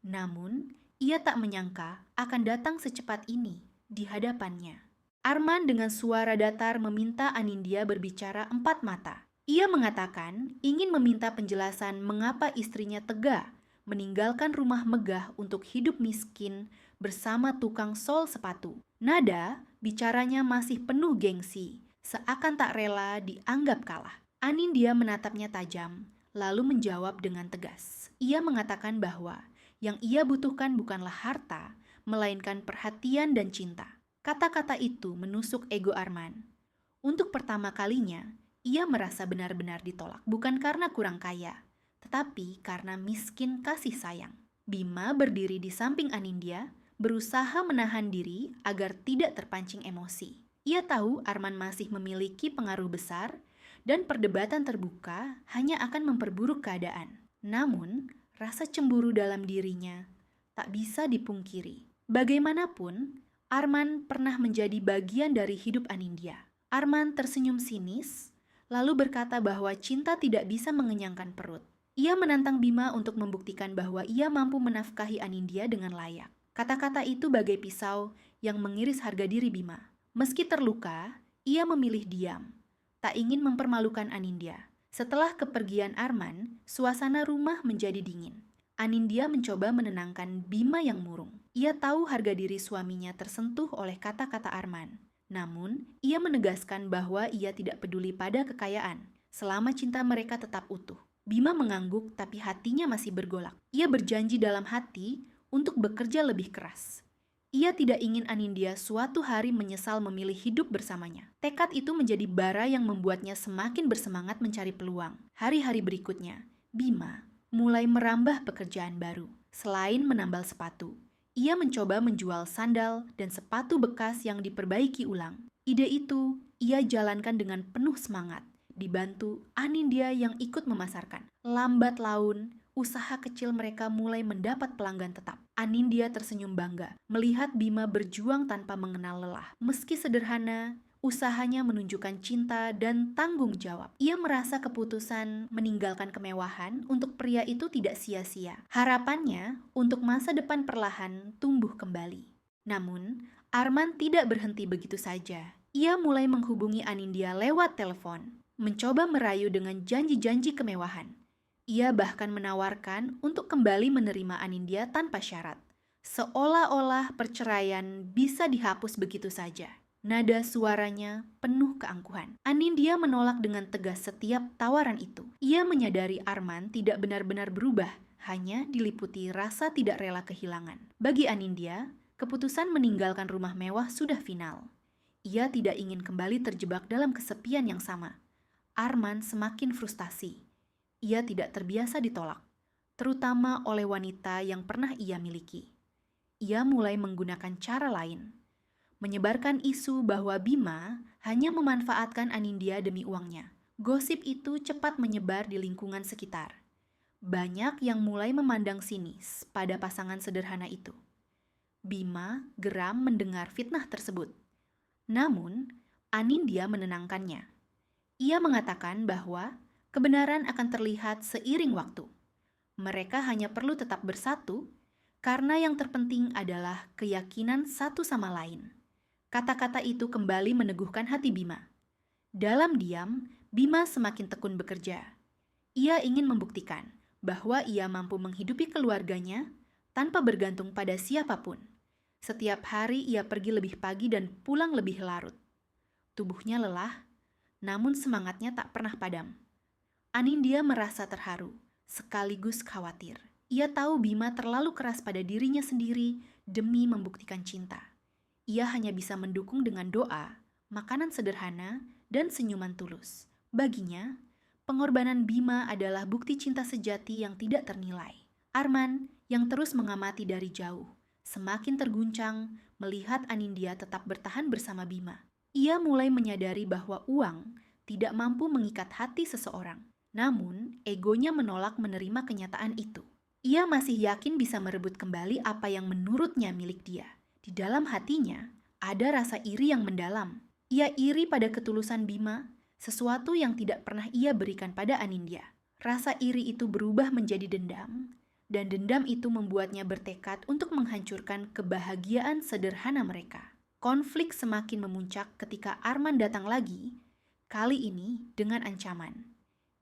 S1: Namun, ia tak menyangka akan datang secepat ini di hadapannya. Arman dengan suara datar meminta Anindya berbicara empat mata. Ia mengatakan ingin meminta penjelasan mengapa istrinya tega meninggalkan rumah megah untuk hidup miskin bersama tukang sol sepatu. Nada bicaranya masih penuh gengsi, seakan tak rela dianggap kalah. Anindya menatapnya tajam, lalu menjawab dengan tegas. Ia mengatakan bahwa yang ia butuhkan bukanlah harta, melainkan perhatian dan cinta. Kata-kata itu menusuk ego Arman. Untuk pertama kalinya, ia merasa benar-benar ditolak, bukan karena kurang kaya, tetapi karena miskin kasih sayang. Bima berdiri di samping Anindya, berusaha menahan diri agar tidak terpancing emosi. Ia tahu Arman masih memiliki pengaruh besar dan perdebatan terbuka hanya akan memperburuk keadaan. Namun, rasa cemburu dalam dirinya tak bisa dipungkiri. Bagaimanapun, Arman pernah menjadi bagian dari hidup Anindya. Arman tersenyum sinis, lalu berkata bahwa cinta tidak bisa mengenyangkan perut. Ia menantang Bima untuk membuktikan bahwa ia mampu menafkahi Anindya dengan layak. Kata-kata itu bagai pisau yang mengiris harga diri Bima. Meski terluka, ia memilih diam, tak ingin mempermalukan Anindya. Setelah kepergian Arman, suasana rumah menjadi dingin. Anindya mencoba menenangkan Bima yang murung. Ia tahu harga diri suaminya tersentuh oleh kata-kata Arman. Namun, ia menegaskan bahwa ia tidak peduli pada kekayaan, selama cinta mereka tetap utuh. Bima mengangguk tapi hatinya masih bergolak. Ia berjanji dalam hati untuk bekerja lebih keras. Ia tidak ingin Anindya suatu hari menyesal memilih hidup bersamanya. Tekad itu menjadi bara yang membuatnya semakin bersemangat mencari peluang. Hari-hari berikutnya, Bima mulai merambah pekerjaan baru. Selain menambal sepatu, ia mencoba menjual sandal dan sepatu bekas yang diperbaiki ulang. Ide itu ia jalankan dengan penuh semangat, dibantu Anindya yang ikut memasarkan. Lambat laun, usaha kecil mereka mulai mendapat pelanggan tetap. Anindya tersenyum bangga melihat Bima berjuang tanpa mengenal lelah. Meski sederhana, usahanya menunjukkan cinta dan tanggung jawab. Ia merasa keputusan meninggalkan kemewahan untuk pria itu tidak sia-sia. Harapannya untuk masa depan perlahan tumbuh kembali. Namun, Arman tidak berhenti begitu saja. Ia mulai menghubungi Anindya lewat telepon, mencoba merayu dengan janji-janji kemewahan. Ia bahkan menawarkan untuk kembali menerima Anindya tanpa syarat, seolah-olah perceraian bisa dihapus begitu saja. Nada suaranya penuh keangkuhan. Anindya menolak dengan tegas setiap tawaran itu. Ia menyadari Arman tidak benar-benar berubah, hanya diliputi rasa tidak rela kehilangan. Bagi Anindya, keputusan meninggalkan rumah mewah sudah final. Ia tidak ingin kembali terjebak dalam kesepian yang sama. Arman semakin frustasi. Ia tidak terbiasa ditolak, terutama oleh wanita yang pernah ia miliki. Ia mulai menggunakan cara lain, menyebarkan isu bahwa Bima hanya memanfaatkan Anindya demi uangnya. Gosip itu cepat menyebar di lingkungan sekitar. Banyak yang mulai memandang sinis pada pasangan sederhana itu. Bima geram mendengar fitnah tersebut. Namun, Anindya menenangkannya. Ia mengatakan bahwa kebenaran akan terlihat seiring waktu. Mereka hanya perlu tetap bersatu karena yang terpenting adalah keyakinan satu sama lain. Kata-kata itu kembali meneguhkan hati Bima. Dalam diam, Bima semakin tekun bekerja. Ia ingin membuktikan bahwa ia mampu menghidupi keluarganya tanpa bergantung pada siapapun. Setiap hari ia pergi lebih pagi dan pulang lebih larut. Tubuhnya lelah, namun semangatnya tak pernah padam. Anindya merasa terharu, sekaligus khawatir. Ia tahu Bima terlalu keras pada dirinya sendiri demi membuktikan cinta. Ia hanya bisa mendukung dengan doa, makanan sederhana, dan senyuman tulus. Baginya, pengorbanan Bima adalah bukti cinta sejati yang tidak ternilai. Arman, yang terus mengamati dari jauh, semakin terguncang melihat Anindya tetap bertahan bersama Bima. Ia mulai menyadari bahwa uang tidak mampu mengikat hati seseorang. Namun, egonya menolak menerima kenyataan itu. Ia masih yakin bisa merebut kembali apa yang menurutnya milik dia. Di dalam hatinya, ada rasa iri yang mendalam. Ia iri pada ketulusan Bima, sesuatu yang tidak pernah ia berikan pada Anindya. Rasa iri itu berubah menjadi dendam, dan dendam itu membuatnya bertekad untuk menghancurkan kebahagiaan sederhana mereka. Konflik semakin memuncak ketika Arman datang lagi, kali ini dengan ancaman.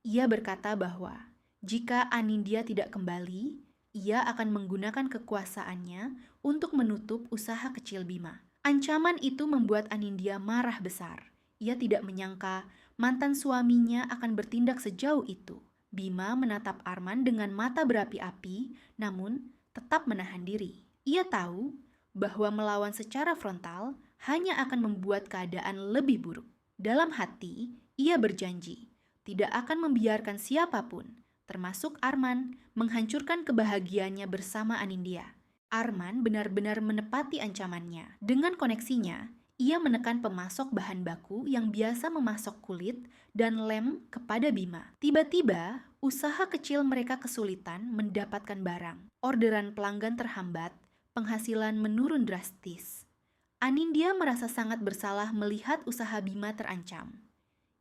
S1: Ia berkata bahwa jika Anindya tidak kembali, ia akan menggunakan kekuasaannya untuk menutup usaha kecil Bima. Ancaman itu membuat Anindya marah besar. Ia tidak menyangka mantan suaminya akan bertindak sejauh itu. Bima menatap Arman dengan mata berapi-api, namun tetap menahan diri. Ia tahu bahwa melawan secara frontal hanya akan membuat keadaan lebih buruk. Dalam hati, ia berjanji tidak akan membiarkan siapapun, termasuk Arman, menghancurkan kebahagiaannya bersama Anindya. Arman benar-benar menepati ancamannya. Dengan koneksinya, ia menekan pemasok bahan baku yang biasa memasok kulit dan lem kepada Bima. Tiba-tiba, usaha kecil mereka kesulitan mendapatkan barang. Orderan pelanggan terhambat, penghasilan menurun drastis. Anindya merasa sangat bersalah melihat usaha Bima terancam.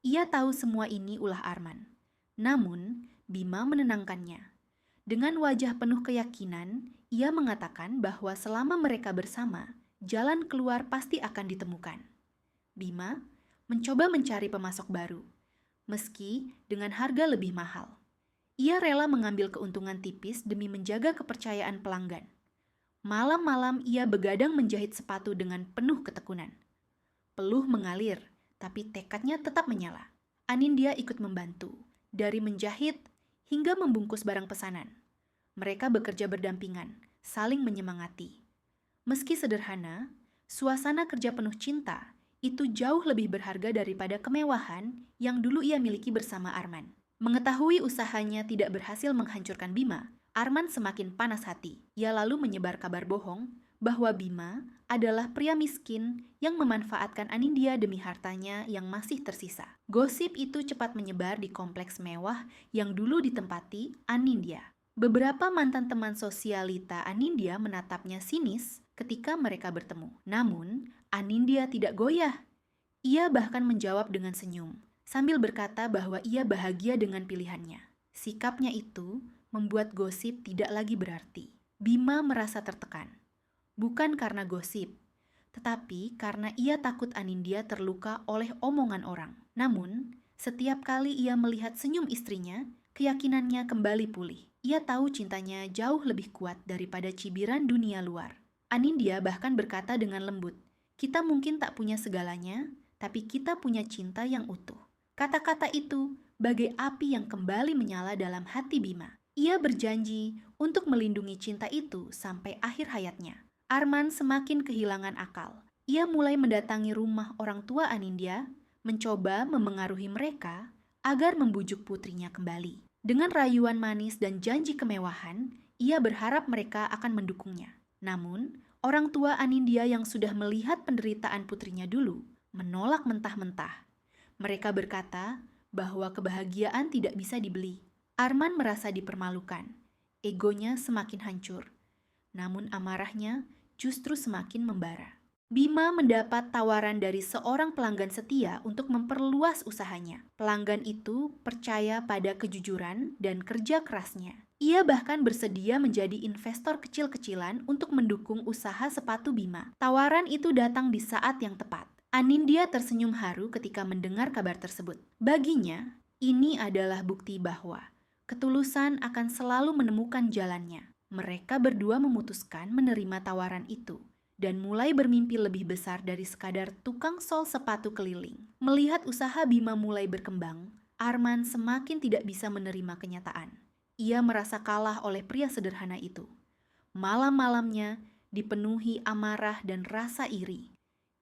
S1: Ia tahu semua ini ulah Arman. Namun, Bima menenangkannya. Dengan wajah penuh keyakinan, ia mengatakan bahwa selama mereka bersama, jalan keluar pasti akan ditemukan. Bima mencoba mencari pemasok baru, meski dengan harga lebih mahal. Ia rela mengambil keuntungan tipis demi menjaga kepercayaan pelanggan. Malam-malam ia begadang menjahit sepatu dengan penuh ketekunan. Peluh mengalir, tapi tekadnya tetap menyala. Anindya ikut membantu, dari menjahit hingga membungkus barang pesanan. Mereka bekerja berdampingan, saling menyemangati. Meski sederhana, suasana kerja penuh cinta itu jauh lebih berharga daripada kemewahan yang dulu ia miliki bersama Arman. Mengetahui usahanya tidak berhasil menghancurkan Bima, Arman semakin panas hati. Ia lalu menyebar kabar bohong bahwa Bima adalah pria miskin yang memanfaatkan Anindya demi hartanya yang masih tersisa. Gosip itu cepat menyebar di kompleks mewah yang dulu ditempati Anindya. Beberapa mantan teman sosialita Anindya menatapnya sinis ketika mereka bertemu. Namun, Anindya tidak goyah. Ia bahkan menjawab dengan senyum, sambil berkata bahwa ia bahagia dengan pilihannya. Sikapnya itu membuat gosip tidak lagi berarti. Bima merasa tertekan. Bukan karena gosip, tetapi karena ia takut Anindya terluka oleh omongan orang. Namun, setiap kali ia melihat senyum istrinya, keyakinannya kembali pulih. Ia tahu cintanya jauh lebih kuat daripada cibiran dunia luar. Anindya bahkan berkata dengan lembut, "Kita mungkin tak punya segalanya, tapi kita punya cinta yang utuh." Kata-kata itu bagai api yang kembali menyala dalam hati Bima. Ia berjanji untuk melindungi cinta itu sampai akhir hayatnya. Arman semakin kehilangan akal. Ia mulai mendatangi rumah orang tua Anindya, mencoba memengaruhi mereka agar membujuk putrinya kembali. Dengan rayuan manis dan janji kemewahan, ia berharap mereka akan mendukungnya. Namun, Orang tua Anindya yang sudah melihat penderitaan putrinya dulu menolak mentah-mentah. Mereka berkata bahwa kebahagiaan tidak bisa dibeli. Arman merasa dipermalukan. Egonya semakin hancur. Namun amarahnya justru semakin membara. Bima mendapat tawaran dari seorang pelanggan setia untuk memperluas usahanya. Pelanggan itu percaya pada kejujuran dan kerja kerasnya. Ia bahkan bersedia menjadi investor kecil-kecilan untuk mendukung usaha sepatu Bima. Tawaran itu datang di saat yang tepat. Anindya tersenyum haru ketika mendengar kabar tersebut. Baginya, ini adalah bukti bahwa ketulusan akan selalu menemukan jalannya. Mereka berdua memutuskan menerima tawaran itu dan mulai bermimpi lebih besar dari sekadar tukang sol sepatu keliling. Melihat usaha Bima mulai berkembang, Arman semakin tidak bisa menerima kenyataan. Ia merasa kalah oleh pria sederhana itu. Malam-malamnya dipenuhi amarah dan rasa iri.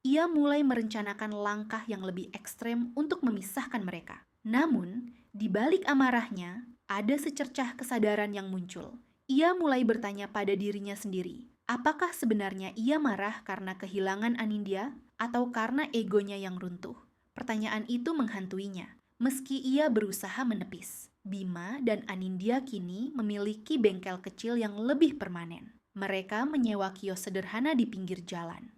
S1: Ia mulai merencanakan langkah yang lebih ekstrem untuk memisahkan mereka. Namun, di balik amarahnya, ada secercah kesadaran yang muncul. Ia mulai bertanya pada dirinya sendiri, apakah sebenarnya ia marah karena kehilangan Anindya atau karena egonya yang runtuh? Pertanyaan itu menghantuinya, meski ia berusaha menepis. Bima dan Anindya kini memiliki bengkel kecil yang lebih permanen. Mereka menyewa kios sederhana di pinggir jalan.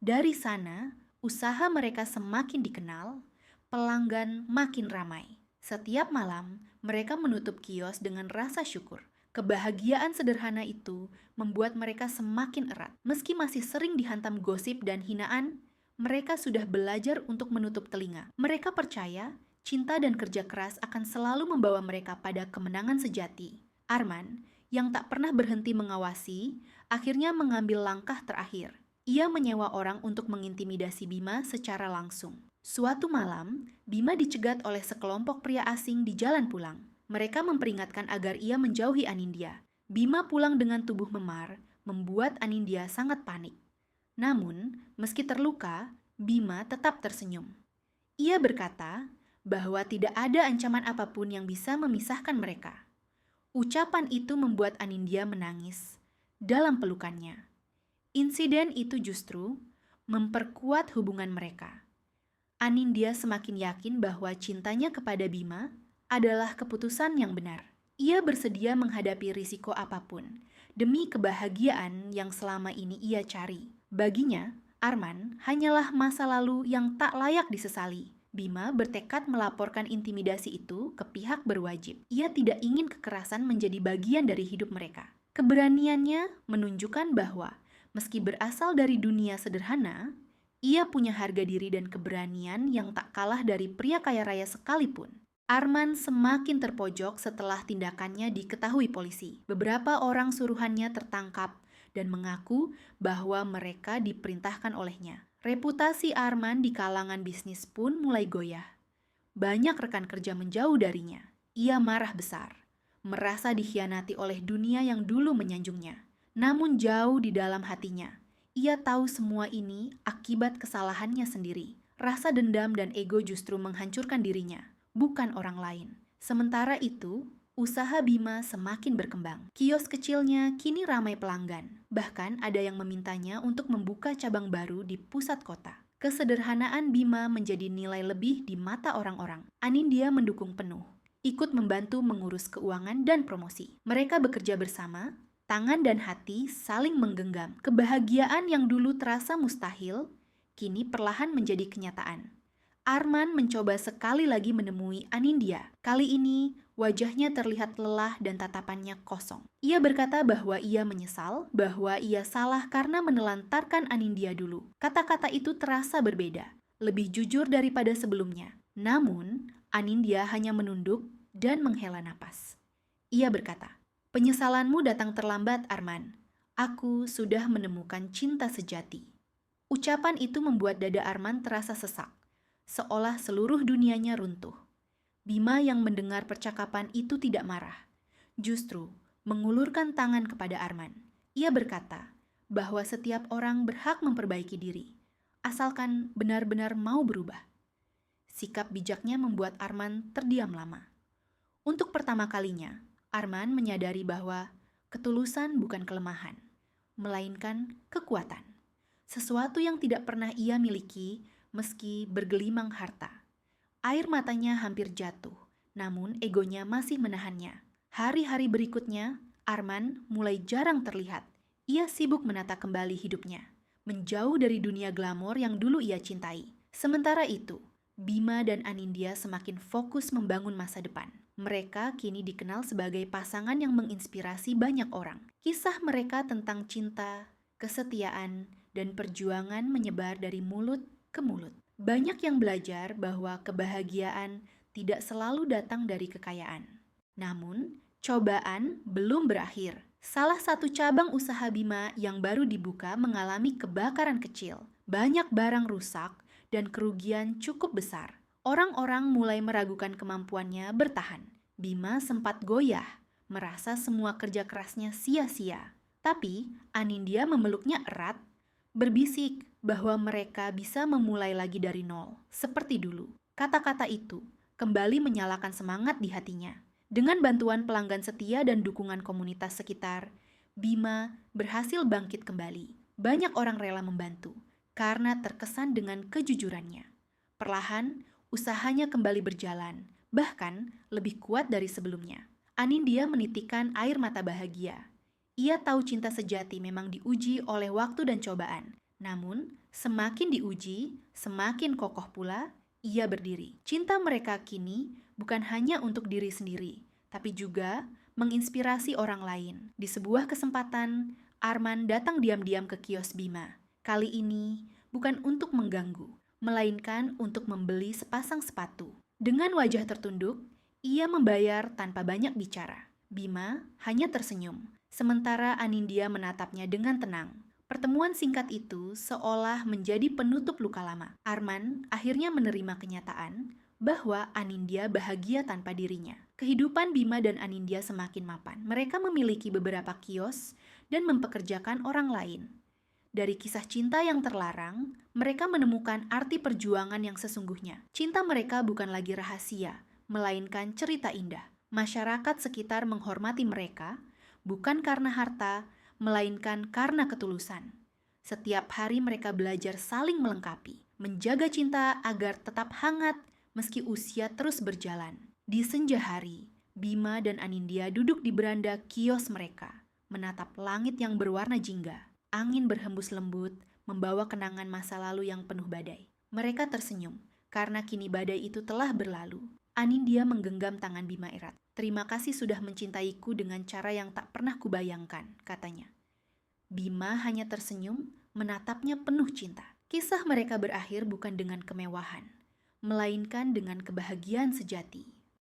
S1: Dari sana, usaha mereka semakin dikenal, pelanggan makin ramai. Setiap malam, mereka menutup kios dengan rasa syukur. Kebahagiaan sederhana itu membuat mereka semakin erat. Meski masih sering dihantam gosip dan hinaan, mereka sudah belajar untuk menutup telinga. Mereka percaya cinta dan kerja keras akan selalu membawa mereka pada kemenangan sejati. Arman, yang tak pernah berhenti mengawasi, akhirnya mengambil langkah terakhir. Ia menyewa orang untuk mengintimidasi Bima secara langsung. Suatu malam, Bima dicegat oleh sekelompok pria asing di jalan pulang. Mereka memperingatkan agar ia menjauhi Anindya. Bima pulang dengan tubuh memar, membuat Anindya sangat panik. Namun, meski terluka, Bima tetap tersenyum. Ia berkata bahwa tidak ada ancaman apapun yang bisa memisahkan mereka. Ucapan itu membuat Anindya menangis dalam pelukannya. Insiden itu justru memperkuat hubungan mereka. Anindya semakin yakin bahwa cintanya kepada Bima adalah keputusan yang benar. Ia bersedia menghadapi risiko apapun demi kebahagiaan yang selama ini ia cari. Baginya, Arman hanyalah masa lalu yang tak layak disesali. Bima bertekad melaporkan intimidasi itu ke pihak berwajib. Ia tidak ingin kekerasan menjadi bagian dari hidup mereka. Keberaniannya menunjukkan bahwa meski berasal dari dunia sederhana, ia punya harga diri dan keberanian yang tak kalah dari pria kaya raya sekalipun. Arman semakin terpojok setelah tindakannya diketahui polisi. Beberapa orang suruhannya tertangkap dan mengaku bahwa mereka diperintahkan olehnya. Reputasi Arman di kalangan bisnis pun mulai goyah. Banyak rekan kerja menjauh darinya. Ia marah besar, merasa dikhianati oleh dunia yang dulu menyanjungnya. Namun jauh di dalam hatinya, ia tahu semua ini akibat kesalahannya sendiri. Rasa dendam dan ego justru menghancurkan dirinya, bukan orang lain. Sementara itu, usaha Bima semakin berkembang. Kios kecilnya kini ramai pelanggan. Bahkan ada yang memintanya untuk membuka cabang baru di pusat kota. Kesederhanaan Bima menjadi nilai lebih di mata orang-orang. Anindya mendukung penuh, ikut membantu mengurus keuangan dan promosi. Mereka bekerja bersama, tangan dan hati saling menggenggam. Kebahagiaan yang dulu terasa mustahil, kini perlahan menjadi kenyataan. Arman mencoba sekali lagi menemui Anindya. Kali ini, wajahnya terlihat lelah dan tatapannya kosong. Ia berkata bahwa ia menyesal, bahwa ia salah karena menelantarkan Anindya dulu. Kata-kata itu terasa berbeda, lebih jujur daripada sebelumnya. Namun, Anindya hanya menunduk dan menghela napas. Ia berkata, "Penyesalanmu datang terlambat, Arman. Aku sudah menemukan cinta sejati." Ucapan itu membuat dada Arman terasa sesak, seolah seluruh dunianya runtuh. Bima yang mendengar percakapan itu tidak marah, justru mengulurkan tangan kepada Arman. Ia berkata bahwa setiap orang berhak memperbaiki diri, asalkan benar-benar mau berubah. Sikap bijaknya membuat Arman terdiam lama. Untuk pertama kalinya, Arman menyadari bahwa ketulusan bukan kelemahan, melainkan kekuatan. Sesuatu yang tidak pernah ia miliki meski bergelimang harta. Air matanya hampir jatuh, namun egonya masih menahannya. Hari-hari berikutnya, Arman mulai jarang terlihat. Ia sibuk menata kembali hidupnya, menjauh dari dunia glamor yang dulu ia cintai. Sementara itu, Bima dan Anindya semakin fokus membangun masa depan. Mereka kini dikenal sebagai pasangan yang menginspirasi banyak orang. Kisah mereka tentang cinta, kesetiaan, dan perjuangan menyebar dari mulut ke mulut. Banyak yang belajar bahwa kebahagiaan tidak selalu datang dari kekayaan. Namun, cobaan belum berakhir. Salah satu cabang usaha Bima yang baru dibuka mengalami kebakaran kecil. Banyak barang rusak dan kerugian cukup besar. Orang-orang mulai meragukan kemampuannya bertahan. Bima sempat goyah, merasa semua kerja kerasnya sia-sia. Tapi Anindya memeluknya erat, berbisik bahwa mereka bisa memulai lagi dari nol, seperti dulu. Kata-kata itu kembali menyalakan semangat di hatinya. Dengan bantuan pelanggan setia dan dukungan komunitas sekitar, Bima berhasil bangkit kembali. Banyak orang rela membantu karena terkesan dengan kejujurannya. Perlahan, usahanya kembali berjalan, bahkan lebih kuat dari sebelumnya. Anindya menitikkan air mata bahagia. Ia tahu cinta sejati memang diuji oleh waktu dan cobaan. Namun, semakin diuji, semakin kokoh pula ia berdiri. Cinta mereka kini bukan hanya untuk diri sendiri, tapi juga menginspirasi orang lain. Di sebuah kesempatan, Arman datang diam-diam ke kios Bima. Kali ini bukan untuk mengganggu, melainkan untuk membeli sepasang sepatu. Dengan wajah tertunduk, ia membayar tanpa banyak bicara. Bima hanya tersenyum, sementara Anindya menatapnya dengan tenang. Pertemuan singkat itu seolah menjadi penutup luka lama. Arman akhirnya menerima kenyataan bahwa Anindya bahagia tanpa dirinya. Kehidupan Bima dan Anindya semakin mapan. Mereka memiliki beberapa kios dan mempekerjakan orang lain. Dari kisah cinta yang terlarang, mereka menemukan arti perjuangan yang sesungguhnya. Cinta mereka bukan lagi rahasia, melainkan cerita indah. Masyarakat sekitar menghormati mereka, bukan karena harta, melainkan karena ketulusan. Setiap hari mereka belajar saling melengkapi, menjaga cinta agar tetap hangat meski usia terus berjalan. Di senja hari, Bima dan Anindya duduk di beranda kios mereka, menatap langit yang berwarna jingga. Angin berhembus lembut, membawa kenangan masa lalu yang penuh badai. Mereka tersenyum, karena kini badai itu telah berlalu. Anindya menggenggam tangan Bima erat. "Terima kasih sudah mencintaiku dengan cara yang tak pernah kubayangkan," katanya. Bima hanya tersenyum, menatapnya penuh cinta. Kisah mereka berakhir bukan dengan kemewahan, melainkan dengan kebahagiaan sejati.